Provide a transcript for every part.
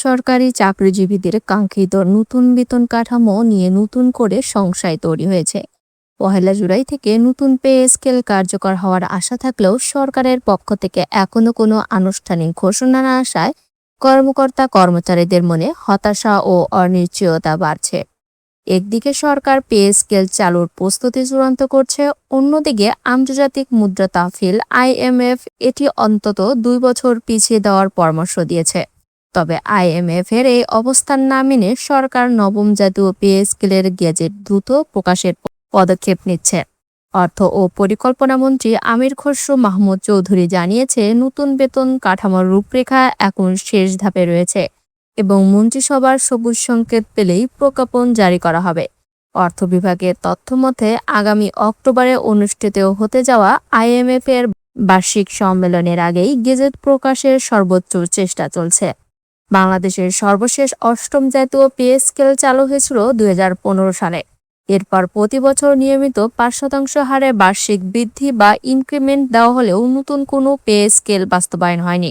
সরকারি চাকরিজীবীদের কাঙ্ক্ষিত নতুন বেতন কাঠামো নিয়ে নতুন করে সংশয় তৈরি হয়েছে। 1 জুলাই থেকে নতুন পে স্কেল কার্যকর হওয়ার আশা থাকলেও সরকারের পক্ষ থেকে এখনো কোনো আনুষ্ঠানিক ঘোষণা না আসায় কর্মকর্তা কর্মচারীদের মনে হতাশা ও অনিশ্চয়তা বাড়ছে। একদিকে সরকার পে স্কেল চালুর প্রস্তুতি চূড়ান্ত করছে, অন্যদিকে আন্তর্জাতিক মুদ্রা তহবিল IMF এটি অন্তত 2 বছর পিছিয়ে দেওয়ার পরামর্শ দিয়েছে। তবে IMF এর এই অবস্থান না মেনে সরকার নবম জাতীয় পে স্কেলের গেজেট দ্রুত প্রকাশের পদক্ষেপ নিচ্ছে। অর্থ ও পরিকল্পনা মন্ত্রী আমির খসরু মাহমুদ চৌধুরী জানিয়েছে, নতুন বেতন কাঠামোর রূপরেখা এখন শেষ ধাপে রয়েছে এবং মন্ত্রিসভার সবুজ সংকেত পেলেই প্রজ্ঞাপন জারি করা হবে। অর্থ বিভাগের তথ্য মতে আগামী অক্টোবরে অনুষ্ঠিত হতে যাওয়া IMF এর বার্ষিক সম্মেলনের আগেই গেজেট প্রকাশের সর্বোচ্চ চেষ্টা চলছে। বাংলাদেশের সর্বশেষ অষ্টম জাতীয় পে স্কেল চালু হয়েছিল 2015 সালে। এরপর প্রতি বছর নিয়মিত 5% হারে বার্ষিক বৃদ্ধি বা ইনক্রিমেন্ট দেওয়া হলেও নতুন কোনো পে স্কেল বাস্তবায়ন হয়নি।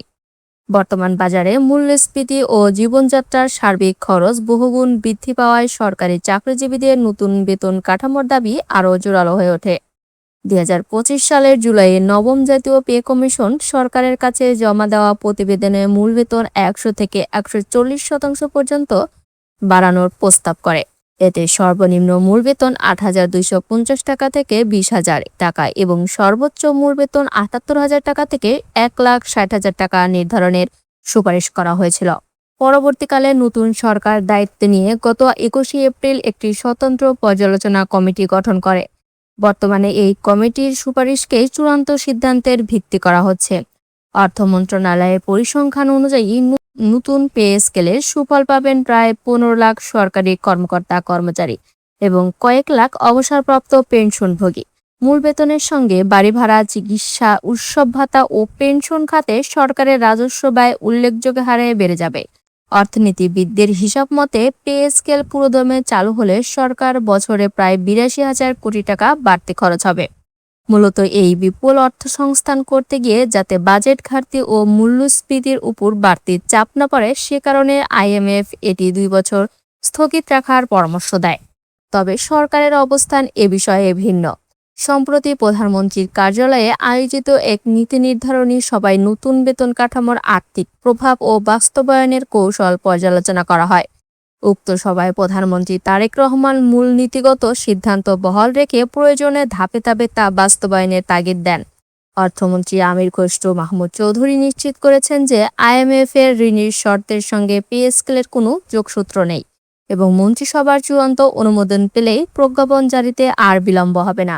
বর্তমান বাজারে মূল্যস্ফীতি ও জীবনযাত্রার সার্বিক খরচ বহুগুণ বৃদ্ধি পাওয়ায় সরকারি চাকরিজীবীদের নতুন বেতন কাঠামোর দাবি আরও জোরালো হয়ে ওঠে। 2025 সালের জুলাইয়ে নবম জাতীয় পে কমিশন সরকারের কাছে জমা দেওয়া প্রতিবেদনে মূল বেতন 100 থেকে 140% পর্যন্ত বাড়ানোর প্রস্তাব করে। এতে সর্বনিম্ন মূল বেতন 8,250 টাকা থেকে 20,000 টাকা এবং সর্বোচ্চ মূল বেতন 78,000 টাকা থেকে 1,60,000 টাকা নির্ধারণের সুপারিশ করা হয়েছিল। পরবর্তীকালে নতুন সরকার দায়িত্ব নিয়ে গত 21 এপ্রিল একটি স্বতন্ত্র পর্যালোচনা কমিটি গঠন করে। বর্তমানে এই কমিটির সুপারিশকেই চূড়ান্ত সিদ্ধান্তের ভিত্তি করা হচ্ছে। অর্থ মন্ত্রণালয়ের পরিসংখ্যান অনুযায়ী নতুন পে স্কেলের সুফল পাবেন প্রায় 15 লাখ সরকারি কর্মকর্তা কর্মচারী এবং কয়েক লাখ অবসরপ্রাপ্ত পেনশনভোগী। মূল বেতনের সঙ্গে বাড়ি ভাড়া, চিকিৎসা, উৎসব ভাতা ও পেনশন খাতে সরকারের রাজস্ব ব্যয় উল্লেখযোগ্য হারে বেড়ে যাবে। অর্থনীতিবিদদের হিসাব মতে পে স্কেল পুরোদমে চালু হলে সরকার বছরে প্রায় 82,000 কোটি টাকা বাড়তি খরচ হবে। মূলত এই বিপুল অর্থ সংস্থান করতে গিয়ে যাতে বাজেট ঘাটতি ও মূল্যস্ফীতির উপর বাড়তি চাপ না পড়ে, সে কারণে IMF এটি 2 বছর স্থগিত রাখার পরামর্শ দেয়। তবে সরকারের অবস্থান এ বিষয়ে ভিন্ন। সম্প্রতি প্রধানমন্ত্রীর কার্যালয়ে আয়োজিত এক নীতি নির্ধারণী সভায় নতুন বেতন কাঠামোর আর্থিক প্রভাব ও বাস্তবায়নের কৌশল পর্যালোচনা করা হয়। উক্ত সভায় প্রধানমন্ত্রী তারেক রহমান মূল নীতিগত সিদ্ধান্ত বহাল রেখে প্রয়োজনে ধাপে ধাপে তা বাস্তবায়নের তাগিদ দেন। অর্থমন্ত্রী আমির খসরু মাহমুদ চৌধুরী নিশ্চিত করেছেন যে IMF এর ঋণের শর্তের সঙ্গে পে স্কেলের কোনো যোগসূত্র নেই এবং মন্ত্রিসভার চূড়ান্ত অনুমোদন পেলেই প্রজ্ঞাপন জারিতে আর বিলম্ব হবে না।